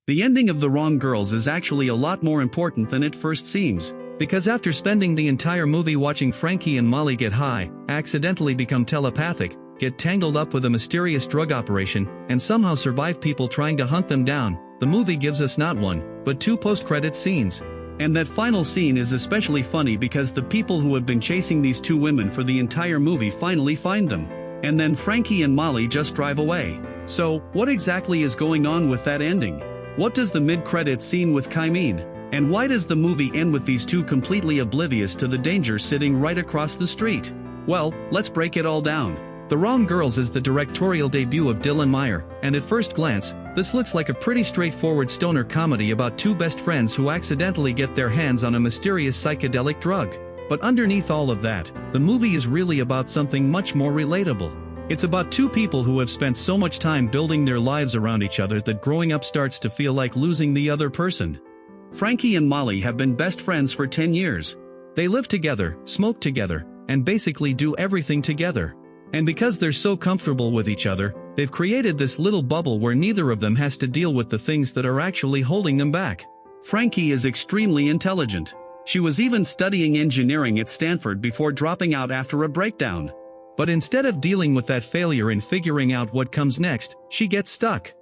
The ending of The Wrong Girls is actually a lot more important than it first seems, because after spending the entire movie watching Frankie and Molly get high, accidentally become telepathic, get tangled up with a mysterious drug operation, and somehow survive people trying to hunt them down, the movie gives us not one, but two post-credit scenes. And that final scene is especially funny because the people who have been chasing these two women for the entire movie finally find them. And then Frankie and Molly just drive away. So, what exactly is going on with that ending? What does the mid-credits scene with Kai mean? And why does the movie end with these two completely oblivious to the danger sitting right across the street? Well, let's break it all down. The Wrong Girls is the directorial debut of Dylan Meyer, and at first glance, this looks like a pretty straightforward stoner comedy about two best friends who accidentally get their hands on a mysterious psychedelic drug. But underneath all of that, the movie is really about something much more relatable. It's about two people who have spent so much time building their lives around each other that growing up starts to feel like losing the other person. Frankie and Molly have been best friends for 10 years. They live together, smoke together, and basically do everything together. And because they're so comfortable with each other, they've created this little bubble where neither of them has to deal with the things that are actually holding them back. Frankie is extremely intelligent. She was even studying engineering at Stanford before dropping out after a breakdown. But instead of dealing with that failure and figuring out what comes next, she gets stuck.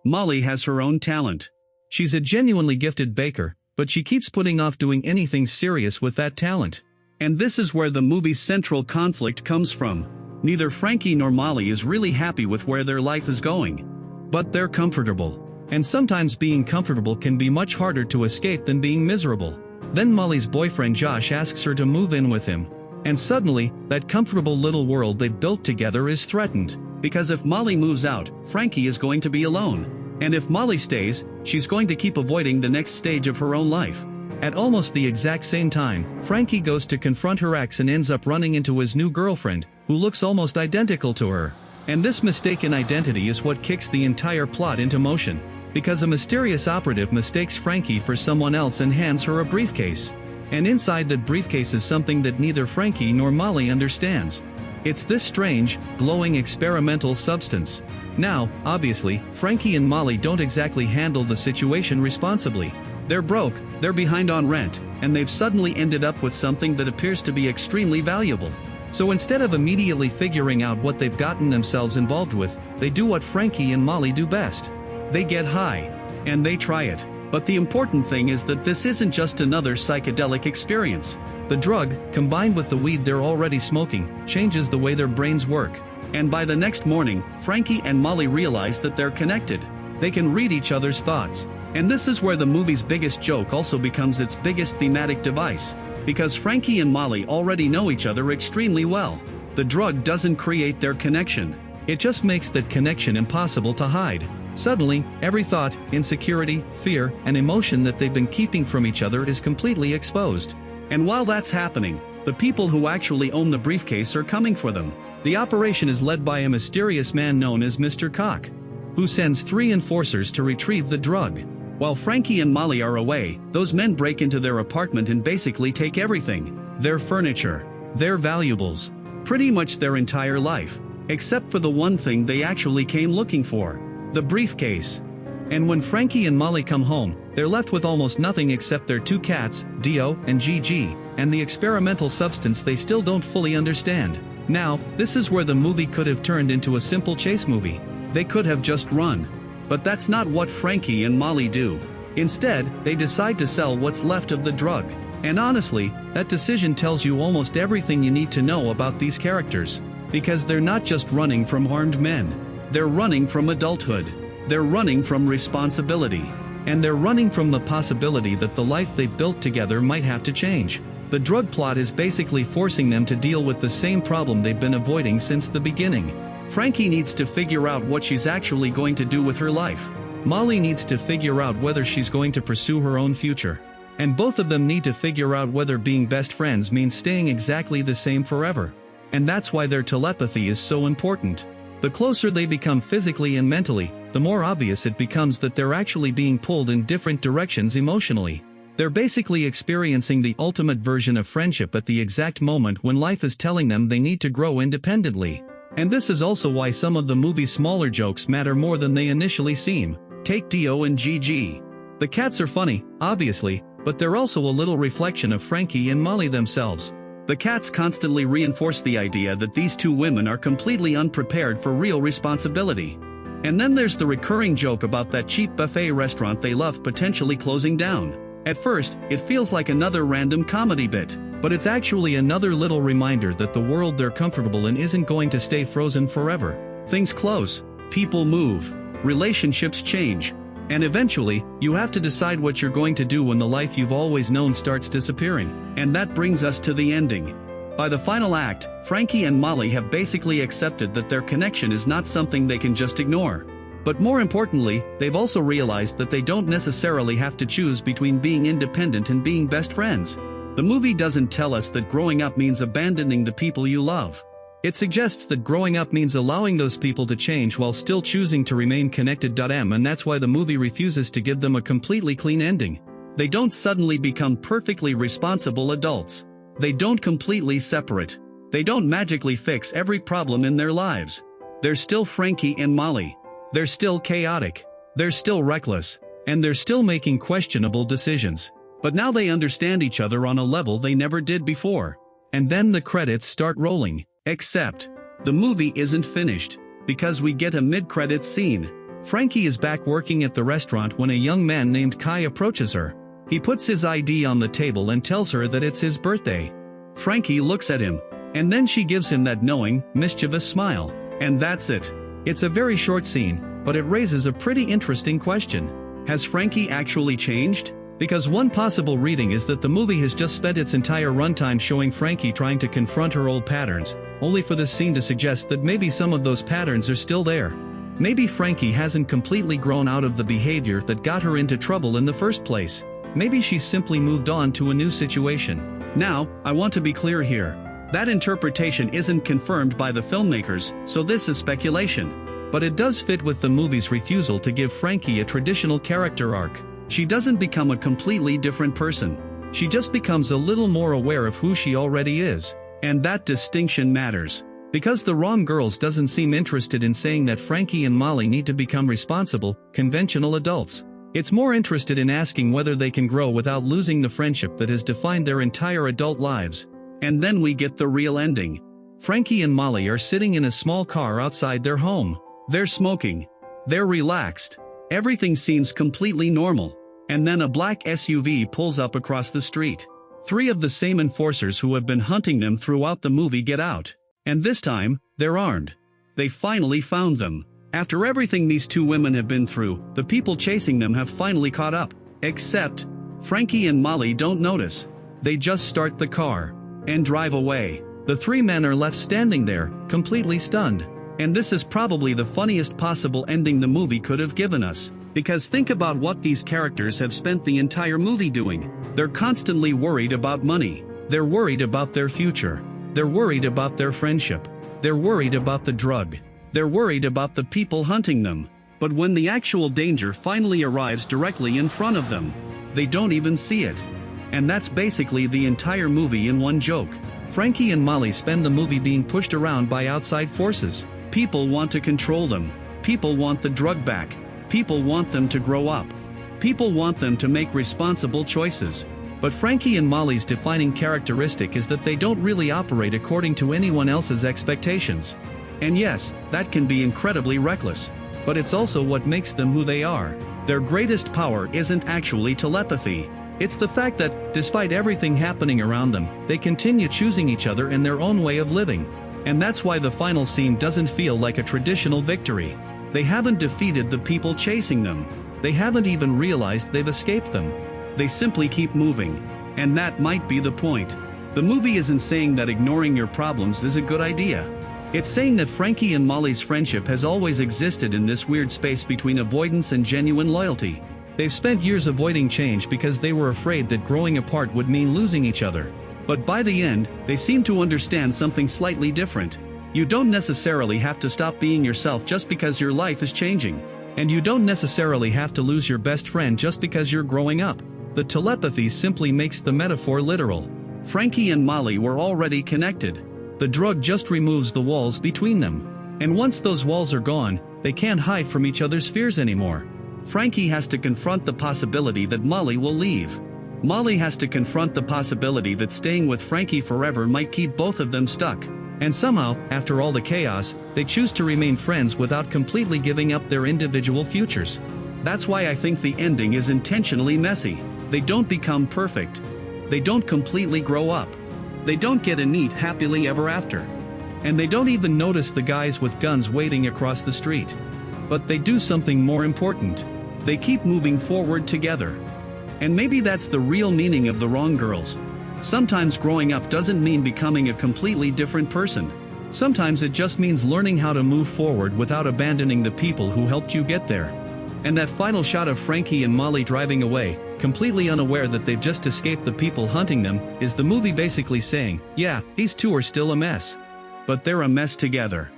Molly has her own talent. She's a genuinely gifted baker, but she keeps putting off doing anything serious with that talent. And this is where the movie's central conflict comes from. Neither Frankie nor Molly is really happy with where their life is going. But they're comfortable. And sometimes being comfortable can be much harder to escape than being miserable. Then Molly's boyfriend Josh asks her to move in with him. And suddenly, that comfortable little world they've built together is threatened. Because if Molly moves out, Frankie is going to be alone. And if Molly stays, she's going to keep avoiding the next stage of her own life. At almost the exact same time, Frankie goes to confront her ex and ends up running into his new girlfriend, who looks almost identical to her. And this mistaken identity is what kicks the entire plot into motion. Because a mysterious operative mistakes Frankie for someone else and hands her a briefcase. And inside that briefcase is something that neither Frankie nor Molly understands. It's this strange, glowing experimental substance. Now, obviously, Frankie and Molly don't exactly handle the situation responsibly. They're broke, they're behind on rent, and they've suddenly ended up with something that appears to be extremely valuable. So instead of immediately figuring out what they've gotten themselves involved with, they do what Frankie and Molly do best. They get high. And they try it. But the important thing is that this isn't just another psychedelic experience. The drug, combined with the weed they're already smoking, changes the way their brains work. And by the next morning, Frankie and Molly realize that they're connected. They can read each other's thoughts. And this is where the movie's biggest joke also becomes its biggest thematic device. Because Frankie and Molly already know each other extremely well. The drug doesn't create their connection. It just makes that connection impossible to hide. Suddenly, every thought, insecurity, fear, and emotion that they've been keeping from each other is completely exposed. And while that's happening, the people who actually own the briefcase are coming for them. The operation is led by a mysterious man known as Mr. Cock, who sends 3 enforcers to retrieve the drug. While Frankie and Molly are away, those men break into their apartment and basically take everything. Their furniture, their valuables, pretty much their entire life. Except for the one thing they actually came looking for. The briefcase. And when Frankie and Molly come home, they're left with almost nothing except their 2 cats, Dio and Gigi, and the experimental substance they still don't fully understand. Now, this is where the movie could have turned into a simple chase movie. They could have just run. But that's not what Frankie and Molly do. Instead, they decide to sell what's left of the drug. And honestly, that decision tells you almost everything you need to know about these characters. Because they're not just running from armed men. They're running from adulthood. They're running from responsibility. And they're running from the possibility that the life they built together might have to change. The drug plot is basically forcing them to deal with the same problem they've been avoiding since the beginning. Frankie needs to figure out what she's actually going to do with her life. Molly needs to figure out whether she's going to pursue her own future. And both of them need to figure out whether being best friends means staying exactly the same forever. And that's why their telepathy is so important. The closer they become physically and mentally, the more obvious it becomes that they're actually being pulled in different directions emotionally. They're basically experiencing the ultimate version of friendship at the exact moment when life is telling them they need to grow independently. And this is also why some of the movie's smaller jokes matter more than they initially seem. Take Dio and Gigi. The cats are funny, obviously, but they're also a little reflection of Frankie and Molly themselves. The cats constantly reinforce the idea that these two women are completely unprepared for real responsibility. And then there's the recurring joke about that cheap buffet restaurant they love potentially closing down. At first, it feels like another random comedy bit, but it's actually another little reminder that the world they're comfortable in isn't going to stay frozen forever. Things close, people move, relationships change, and eventually, you have to decide what you're going to do when the life you've always known starts disappearing. And that brings us to the ending. By the final act, Frankie and Molly have basically accepted that their connection is not something they can just ignore. But more importantly, they've also realized that they don't necessarily have to choose between being independent and being best friends. The movie doesn't tell us that growing up means abandoning the people you love. It suggests that growing up means allowing those people to change while still choosing to remain connected. And that's why the movie refuses to give them a completely clean ending. They don't suddenly become perfectly responsible adults. They don't completely separate. They don't magically fix every problem in their lives. They're still Frankie and Molly. They're still chaotic. They're still reckless. And they're still making questionable decisions. But now they understand each other on a level they never did before. And then the credits start rolling. Except, the movie isn't finished, because we get a mid-credits scene. Frankie is back working at the restaurant when a young man named Kai approaches her. He puts his ID on the table and tells her that it's his birthday. Frankie looks at him, and then she gives him that knowing, mischievous smile. And that's it. It's a very short scene, but it raises a pretty interesting question. Has Frankie actually changed? Because one possible reading is that the movie has just spent its entire runtime showing Frankie trying to confront her old patterns, only for this scene to suggest that maybe some of those patterns are still there. Maybe Frankie hasn't completely grown out of the behavior that got her into trouble in the first place. Maybe she's simply moved on to a new situation. Now, I want to be clear here. That interpretation isn't confirmed by the filmmakers, so this is speculation. But it does fit with the movie's refusal to give Frankie a traditional character arc. She doesn't become a completely different person. She just becomes a little more aware of who she already is. And that distinction matters. Because the Rom Girls doesn't seem interested in saying that Frankie and Molly need to become responsible, conventional adults. It's more interested in asking whether they can grow without losing the friendship that has defined their entire adult lives. And then we get the real ending. Frankie and Molly are sitting in a small car outside their home. They're smoking. They're relaxed. Everything seems completely normal. And then a black SUV pulls up across the street. 3 of the same enforcers who have been hunting them throughout the movie get out. And this time, they're armed. They finally found them. After everything these 2 women have been through, the people chasing them have finally caught up. Except, Frankie and Molly don't notice. They just start the car and drive away. The 3 men are left standing there, completely stunned. And this is probably the funniest possible ending the movie could have given us. Because think about what these characters have spent the entire movie doing. They're constantly worried about money. They're worried about their future. They're worried about their friendship. They're worried about the drug. They're worried about the people hunting them. But when the actual danger finally arrives directly in front of them, they don't even see it. And that's basically the entire movie in one joke. Frankie and Molly spend the movie being pushed around by outside forces. People want to control them. People want the drug back. People want them to grow up. People want them to make responsible choices. But Frankie and Molly's defining characteristic is that they don't really operate according to anyone else's expectations. And yes, that can be incredibly reckless. But it's also what makes them who they are. Their greatest power isn't actually telepathy. It's the fact that, despite everything happening around them, they continue choosing each other and their own way of living. And that's why the final scene doesn't feel like a traditional victory. They haven't defeated the people chasing them. They haven't even realized they've escaped them. They simply keep moving. And that might be the point. The movie isn't saying that ignoring your problems is a good idea. It's saying that Frankie and Molly's friendship has always existed in this weird space between avoidance and genuine loyalty. They've spent years avoiding change because they were afraid that growing apart would mean losing each other. But by the end, they seem to understand something slightly different. You don't necessarily have to stop being yourself just because your life is changing. And you don't necessarily have to lose your best friend just because you're growing up. The telepathy simply makes the metaphor literal. Frankie and Molly were already connected. The drug just removes the walls between them. And once those walls are gone, they can't hide from each other's fears anymore. Frankie has to confront the possibility that Molly will leave. Molly has to confront the possibility that staying with Frankie forever might keep both of them stuck. And somehow, after all the chaos, they choose to remain friends without completely giving up their individual futures. That's why I think the ending is intentionally messy. They don't become perfect. They don't completely grow up. They don't get a neat happily ever after. And they don't even notice the guys with guns waiting across the street. But they do something more important. They keep moving forward together. And maybe that's the real meaning of The Wrong Girls. Sometimes growing up doesn't mean becoming a completely different person. Sometimes it just means learning how to move forward without abandoning the people who helped you get there. And that final shot of Frankie and Molly driving away, completely unaware that they've just escaped the people hunting them, is the movie basically saying, yeah, these two are still a mess. But they're a mess together.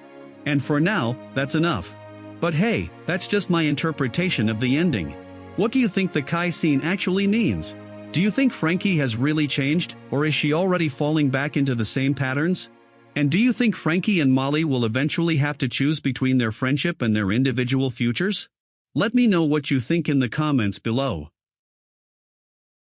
And for now, that's enough. But hey, that's just my interpretation of the ending. What do you think the Kai scene actually means? Do you think Frankie has really changed, or is she already falling back into the same patterns? And do you think Frankie and Molly will eventually have to choose between their friendship and their individual futures? Let me know what you think in the comments below.